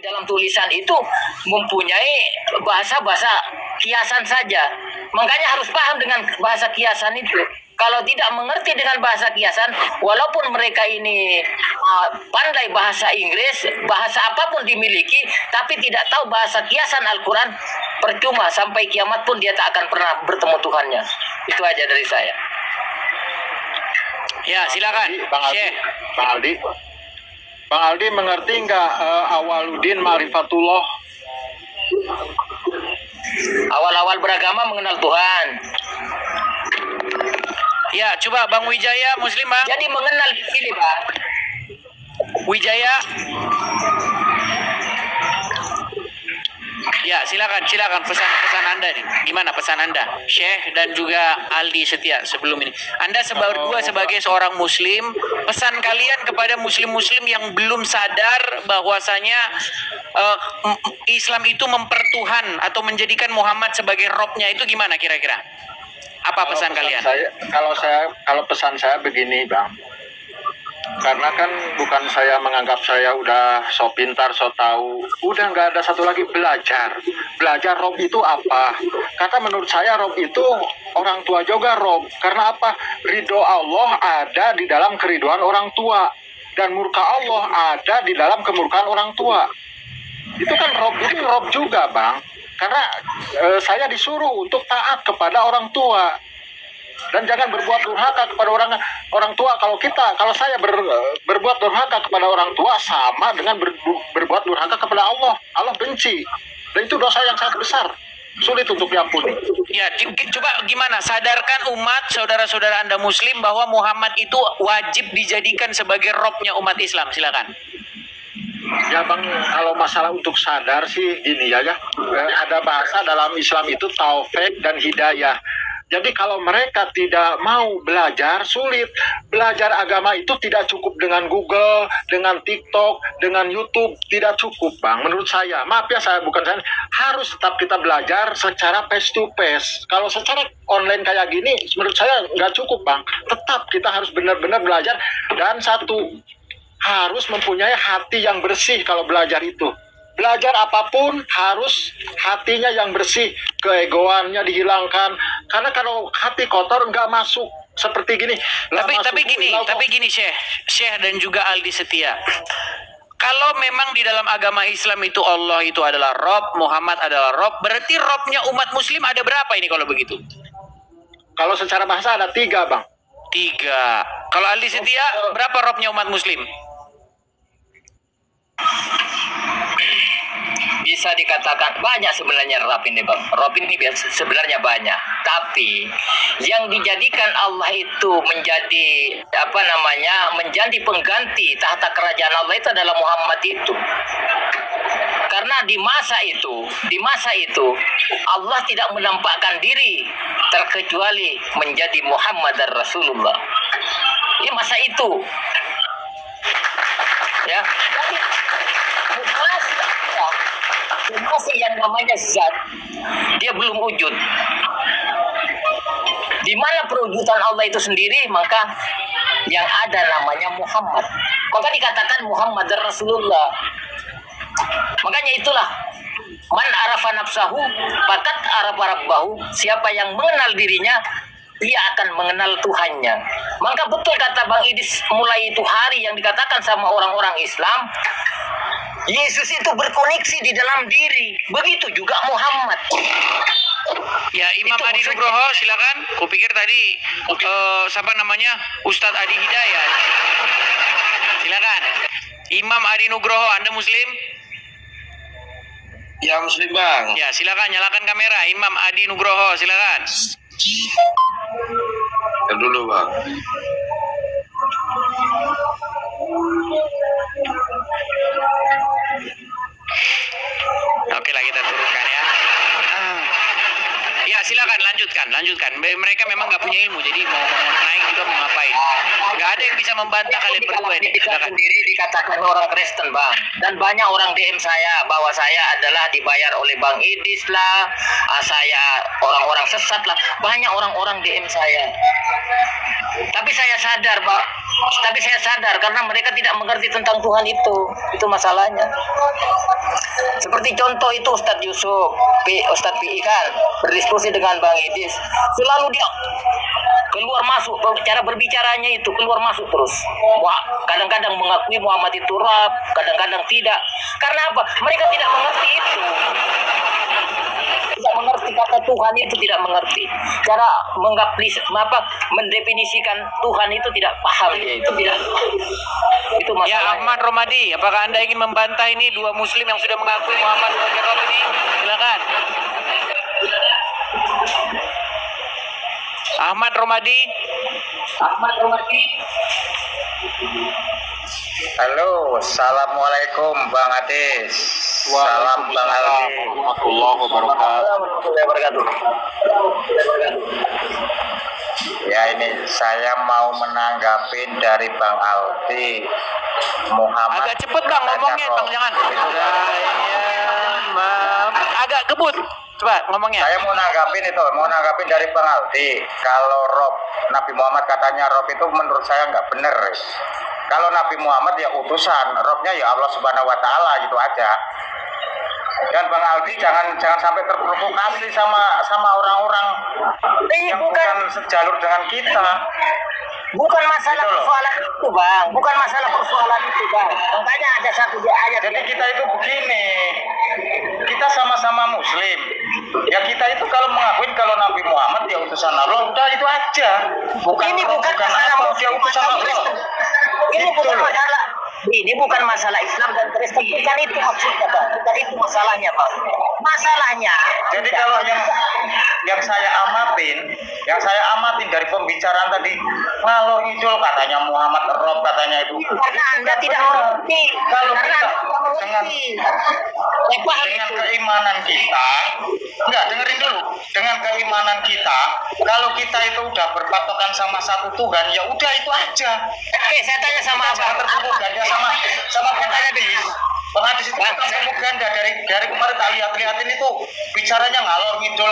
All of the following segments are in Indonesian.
Dalam tulisan itu mempunyai bahasa-bahasa kiasan saja. Makanya harus paham dengan bahasa kiasan itu. Kalau tidak mengerti dengan bahasa kiasan, walaupun mereka ini pandai bahasa Inggris, bahasa apapun dimiliki, tapi tidak tahu bahasa kiasan Al-Quran, percuma, sampai kiamat pun dia tak akan pernah bertemu Tuhannya. Itu aja dari saya. Ya, silakan, Bang Aldi. Syekh. Bang Aldi mengerti nggak Awaluddin Ma'rifatullah? Awal-awal beragama mengenal Tuhan. Ya, coba Bang Wijaya, Muslim Bang. Jadi mengenal di sini, Pak. Wijaya. Ya, silakan pesan Anda nih. Gimana pesan Anda, Syekh dan juga Aldi Setia sebelum ini? Anda berdua sebagai seorang Muslim, pesan kalian kepada Muslim-Muslim yang belum sadar bahwasanya Islam itu mempertuhan atau menjadikan Muhammad sebagai Robnya, itu gimana kira-kira? Apa pesan kalian? Kalau pesan saya begini, Bang. Karena kan bukan saya menganggap saya udah so pintar, so tahu. Udah nggak ada satu lagi, belajar. Belajar Rob itu apa? Kata menurut saya Rob itu orang tua juga Rob. Karena apa? Ridho Allah ada di dalam keriduan orang tua. Dan murka Allah ada di dalam kemurkaan orang tua. Itu kan Rob, ini Rob juga, Bang. Karena saya disuruh untuk taat kepada orang tua. Dan jangan berbuat durhaka kepada orang tua. Kalau saya berbuat durhaka kepada orang tua sama dengan berbuat durhaka kepada Allah. Allah benci. Dan itu dosa yang sangat besar. Sulit untuk diampuni. Ya, coba gimana sadarkan umat saudara-saudara Anda Muslim bahwa Muhammad itu wajib dijadikan sebagai Robnya umat Islam. Silakan. Ya Bang, kalau masalah untuk sadar sih gini ya. Ada bahasa dalam Islam itu taufik dan hidayah. Jadi kalau mereka tidak mau belajar, sulit. Belajar agama itu tidak cukup dengan Google, dengan TikTok, dengan YouTube. Tidak cukup, Bang. Menurut saya. Maaf ya, harus tetap kita belajar secara face to face. Kalau secara online kayak gini, menurut saya nggak cukup, Bang. Tetap kita harus benar-benar belajar. Dan satu, harus mempunyai hati yang bersih kalau belajar itu. Belajar apapun harus hatinya yang bersih, keegoannya dihilangkan. Karena kalau hati kotor nggak masuk seperti gini. Tapi gini Syekh dan juga Aldi Setia. Kalau memang di dalam agama Islam itu Allah itu adalah Rob, Muhammad adalah Rob, berarti Robnya umat Muslim ada berapa ini kalau begitu? Kalau secara bahasa ada 3, Bang. 3. Kalau Aldi Setia berapa Robnya umat Muslim? Bisa dikatakan banyak sebenarnya Rob ini, Bang. Rob ini sebenarnya banyak. Tapi yang dijadikan Allah itu menjadi menjadi pengganti tahta kerajaan Allah itu adalah Muhammad itu. Karena di masa itu Allah tidak menampakkan diri terkecuali menjadi Muhammad dan Rasulullah. Ini masa itu. Ya. Jadi masih yang namanya zat, dia belum wujud. Di mana perwujudan Allah itu sendiri, maka yang ada namanya Muhammad. Maka dikatakan Muhammad dan Rasulullah. Makanya itulah man arafa nafsahu faqad arafa rabbahu. Siapa yang mengenal dirinya, dia akan mengenal Tuhannya. Maka betul kata Bang Idis, mulai itu hari yang dikatakan sama orang-orang Islam, Yesus itu berkoneksi di dalam diri. Begitu juga Muhammad. Ya, Imam Adi Nugroho, silakan. Kupikir tadi Ustadz Adi Hidayat. Silakan. Imam Adi Nugroho, Anda Muslim? Ya, Muslim, Bang. Ya, silakan nyalakan kamera. Imam Adi Nugroho, silakan. Dulu, Bang. Oke lah, kita turunkan ya. Ya, silakan lanjutkan. Mereka memang nggak punya ilmu, jadi mau naik juga mau ngapain. Nggak ada yang bisa membantah kalian berdua ini. Kita sendiri dikatakan orang Kristen, Bang. Dan banyak orang DM saya bahwa saya adalah dibayar oleh Bang Idis lah, saya orang-orang sesat lah. Banyak orang-orang DM saya. Tapi saya sadar, Pak, Tapi saya sadar karena mereka tidak mengerti tentang Tuhan itu masalahnya. Seperti contoh itu Ustadz Yusuf, Ustadz PI kan berdiskusi dengan Bang Idis, selalu dia keluar masuk, cara berbicaranya itu keluar masuk terus. Wah, kadang-kadang mengakui Muhammad itu Rabb, kadang-kadang tidak. Karena apa? Mereka tidak mengerti itu. Tidak mengerti kata Tuhan itu, tidak mengerti. Cara mendefinisikan Tuhan itu tidak paham dia itu tidak. Itu masalahnya. Ya Ahmad Romadi, apakah Anda ingin membantah ini dua muslim yang sudah mengakui Muhammad sebagai Rabb ini? Silakan. Ahmad Romadi. Ahmad Romadi. Halo, assalamualaikum Bang Adis. Salam Bang Aldi. Warahmatullahi wabarakatuh. Ya ini saya mau menanggapin dari Bang Aldi. Muhammad. Agak cepet Bang ngomongnya, Bang jangan. Agak kebut. Coba ngomongnya. Saya mau nanggapin dari Bang Aldi. Kalau Rob, Nabi Muhammad katanya Rob itu menurut saya nggak bener. Kalau Nabi Muhammad ya utusan, Robnya ya Allah Subhanahu Wa Taala gitu aja. Dan Bang Aldi jangan sampai terprovokasi sama orang-orang yang bukan sejalur dengan kita. Bukan masalah persoalan itu, Bang. Bukan masalah persoalan itu, Bang. Makanya ada satu ayat. Jadi kita itu begini, kita sama-sama Muslim. Ya kita itu kalau mengakui kalau Nabi Muhammad dia utusan Allah, udah itu aja. Ini bukan masalah dia utusan Allah. Ini bukan masalah. Ini bukan masalah Islam dan Kristen. Bukan itu maksudnya, Bang. Bukan itu masalahnya, Bang. Masalahnya. Jadi kalau yang saya amatin dari pembicaraan tadi ngalor ngidul katanya Muhammad Rob katanya itu. Karena Anda tidak mengerti. Kalau kita dengan keimanan kita, enggak dengerin dulu. Dengan keimanan kita, kalau kita itu udah berpatokan sama satu Tuhan, ya udah itu aja. Oke, saya tanya sama Abang. Terprovokasi sama Bang Hadis. Bang Hadis itu kan propaganda dari kemarin tak lihat-lihatin itu bicaranya ngalor ngidul.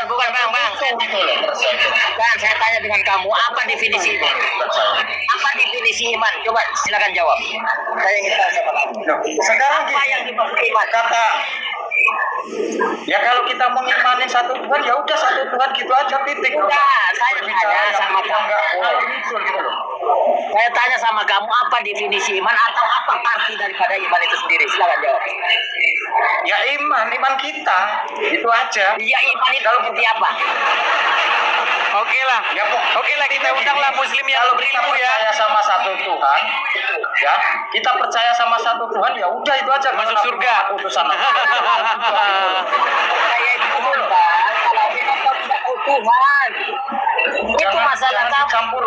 Bukan Bang. Gitu loh. Kan saya tanya dengan kamu, apa definisi iman? Apa definisi iman? Coba silakan jawab. Saya ingin tahu sama kamu. Sekarang Apa yang dimaksud iman? kata ya kalau kita mengimani satu Tuhan ya udah satu Tuhan gitu aja titik. Enggak, saya tanya sama kamu. Gitu loh. Saya tanya sama kamu, apa definisi iman atau apa arti daripada iman itu sendiri? Silakan jawab. Ya iman kita itu aja. Ya iman itu seperti apa? Oke lah, kita undanglah muslim yang berilmu ya. Percaya sama satu Tuhan, ya kita percaya sama satu Tuhan ya udah itu aja. Masuk surga. Utusan Saya itu Tuhan, kalau kita tidak Tuhan. Itu masalah kamu.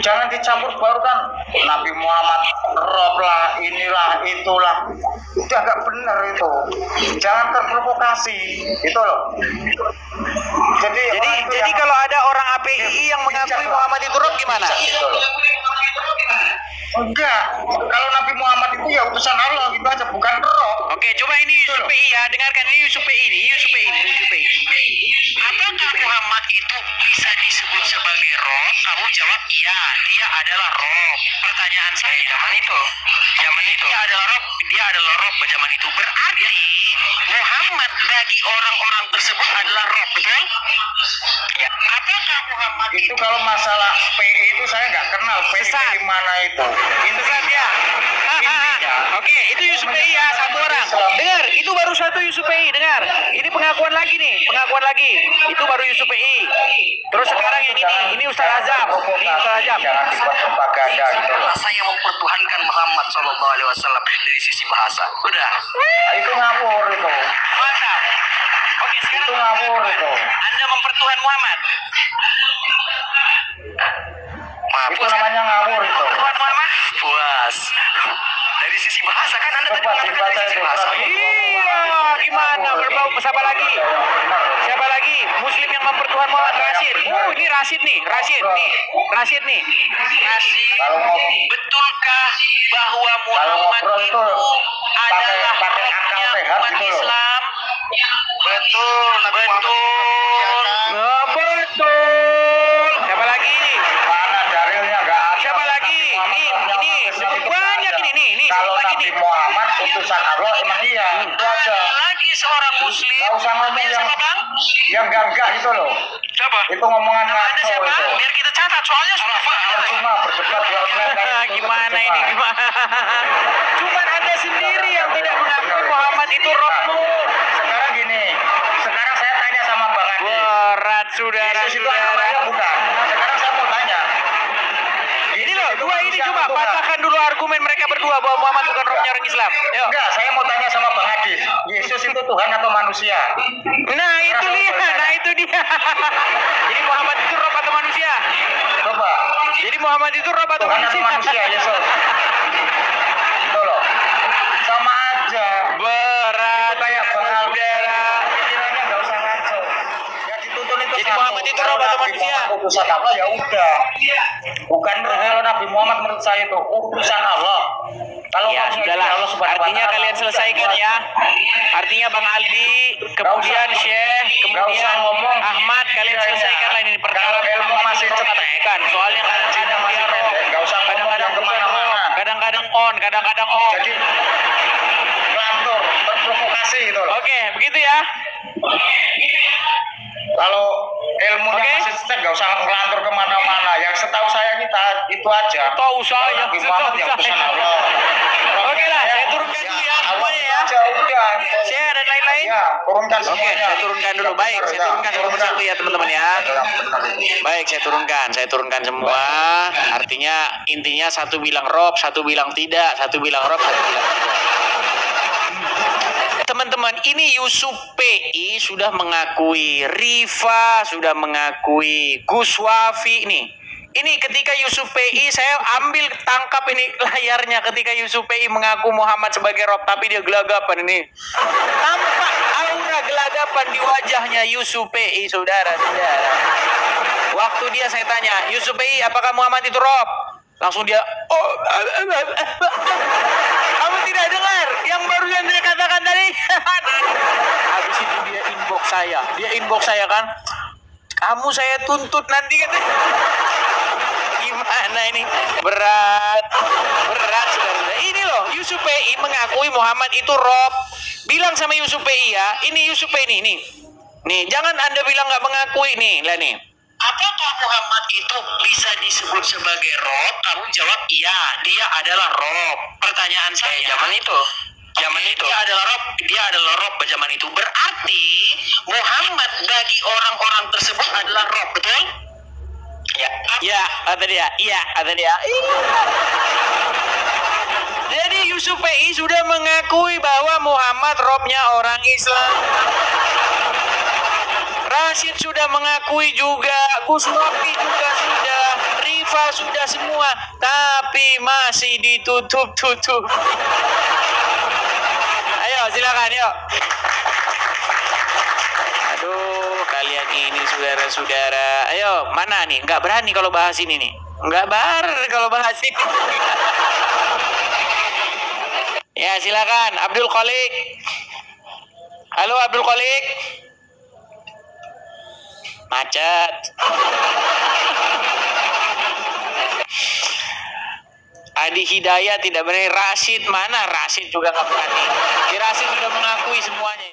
Jangan dicampur baru kan Nabi Muhammad Rob lah, inilah itulah, udah gak bener itu. Jangan terprovokasi itu loh. Jadi kalau ada orang API yang mengakui Muhammad itu Rabb gimana? Gitu loh. Enggak, kalau Nabi Muhammad itu ya utusan Allah gitu aja, bukan Rob. Oke, coba ini Yusuf PI ya, dengarkan ini Yusuf PI. Apakah Muhammad itu bisa disebut sebagai Rob? Kamu jawab iya, dia adalah Rob. Pertanyaan saya zaman itu dia adalah Rob zaman itu. Berarti Muhammad bagi orang-orang tersebut adalah Rob, betul? Ya. Apakah Muhammad itu kalau masalah PI itu saya nggak kenal PI mana itu. Itu kan dia. Oke, itu Yusuf PI ya, satu orang. Dengar, itu baru satu Yusuf PI, dengar. Ini pengakuan lagi. Itu baru Yusuf PI. Terus sekarang yang ini Ustaz Azam. Jangan dibuat propaganda gitu loh. Saya mempertuhankan Muhammad SAW dari sisi bahasa. Udah. Itu ngawur itu. Mantap. Oke, sekarang Itu ngawur itu. Anda mempertuhan Muhammad. Itu namanya ngawur itu. Mempertuhan Muhammad? Puas. Dari sisi bahasa kan Anda tadi Coba mengatakan dibaca dari sisi itu. bahasa. Iya, gimana? Berbau siapa lagi? Muslim yang mempertuhan Muhammad Rashid. Ini Rashid nih. Betulkah bahwa Muhammad itu adalah rohnya umat Islam? Betul. Siapa lagi? ini. Nabi Muhammad utusan Allah emang iya. Itu aja. Lagi seorang muslim. Gak usah ngomong Namanya yang siapa, Bang? enggak gitu loh. Siapa? Itu ngomongan Nama Anda ngaco siapa? itu. Biar kita catat, soalnya sudah viral. Cuma berdebat di online kayak gitu, Gimana cuma. ini gimana? Cuman Anda sendiri yang tidak mengakui Muhammad itu Rabbmu. Sekarang gini, sekarang saya tanya sama Bang Andi. Berat Yesus itu anak saudara-saudara. Maria bukan? Sekarang saya mau tanya. Ini loh, Yesus itu dua ini manusia coba atau Tuhan? patahkan dulu argumen mereka berdua bahwa Muhammad bukan rohnya orang Islam. Yuk. Enggak, saya mau tanya sama Bang Adi. Yesus itu Tuhan atau manusia? Nah itu dia, nah itu dia. Jadi Muhammad itu roh atau manusia? Coba. Jadi Muhammad itu roh atau Tuhan atau manusia? manusia, Yesus? Itu loh. Sama aja. Berat Kayak Bang Aldi. saudara. Pikirannya nggak usah ngaco. Yang dituntun itu Jadi satu. Muhammad itu Kalau roh atau Nabi manusia? Muhammad utusan Allah ya udah. Bukan kalau Nabi Muhammad menurut saya itu utusan Allah. Kalau Ya ngomong sudahlah, itu Allah Subhanahu wa artinya Ta'ala, kalian udah, selesaikan itu ya. aja. Artinya Bang Aldi, kemudian Syekh, Nggak usah kemudian ngomong. Ahmad, kalian Iya, iya. selesaikan lah ini perkara Kalau ilmu Muhammad masih itu cetek. katakan. Soalnya kadang-kadang Masih dia roh, pendek. Nggak usah ngomong kadang-kadang yang bukan roh, kemana-mana. kadang-kadang on, kadang-kadang off. Jadi ngelantur, terprovokasi gitu loh. Oke, begitu ya. Kalau ilmunya Oke. masih cek nggak usah ngelantur kemana-mana. Yang setahu saya kita itu aja. Tahu saya, Nabi Muhammad yang setahu utusan saya. Allah. Oke lah, saya turunkan dulu ya semuanya ya. Aja udah. Syekh dan lain-lain. Ya, turunkan Oke, semuanya. saya turunkan dulu. Baik, saya turunkan satu-satu ya teman-teman ya. Baik, saya turunkan semua. Artinya intinya satu bilang rob, satu bilang tidak, satu bilang rob, satu bilang tidak. Teman-teman, ini Yusuf PI sudah mengakui, Rifa sudah mengakui, Gus Wafi nih. Ini ketika Yusuf PI, saya ambil tangkap ini layarnya ketika Yusuf PI mengaku Muhammad sebagai Rob, tapi dia gelagapan ini. Tampak aura gelagapan di wajahnya Yusuf PI, saudara-saudara. Waktu dia saya tanya, Yusuf PI, apakah Muhammad itu Rob? Langsung dia, oh, kamu tidak dengar yang barusan dia katakan tadi? Habis itu dia inbox saya kan, kamu saya tuntut nanti katanya. Gimana ini? Berat saudara. Ini loh, Yusuf PI mengakui Muhammad itu Rob. Bilang sama Yusuf PI ya, ini Yusuf PI nih. Nih, jangan Anda bilang nggak mengakui nih, lah nih. Apakah Muhammad itu bisa disebut sebagai Rob? Kamu jawab iya, dia adalah Rob. Pertanyaan saya, zaman itu dia adalah Rob zaman itu. Berarti Muhammad bagi orang-orang tersebut adalah Rob, betul? Ya. Ya, kata dia. Iya. Jadi Yusuf PI sudah mengakui bahwa Muhammad Robnya orang Islam. Rashid sudah mengakui juga, Gus Wafi juga sudah, Rifa sudah semua, tapi masih ditutup-tutup. Ayo silakan yuk. Aduh, kalian ini saudara-saudara. Ayo, mana nih? Nggak berani kalau bahas ini nih. Nggak kalau bahas ini. Ya, silakan Abdul Khalik. Halo Abdul Khalik. Macet. Adi Hidayat tidak berani. Rashid mana? Rashid juga nggak berani. Rashid sudah mengakui semuanya.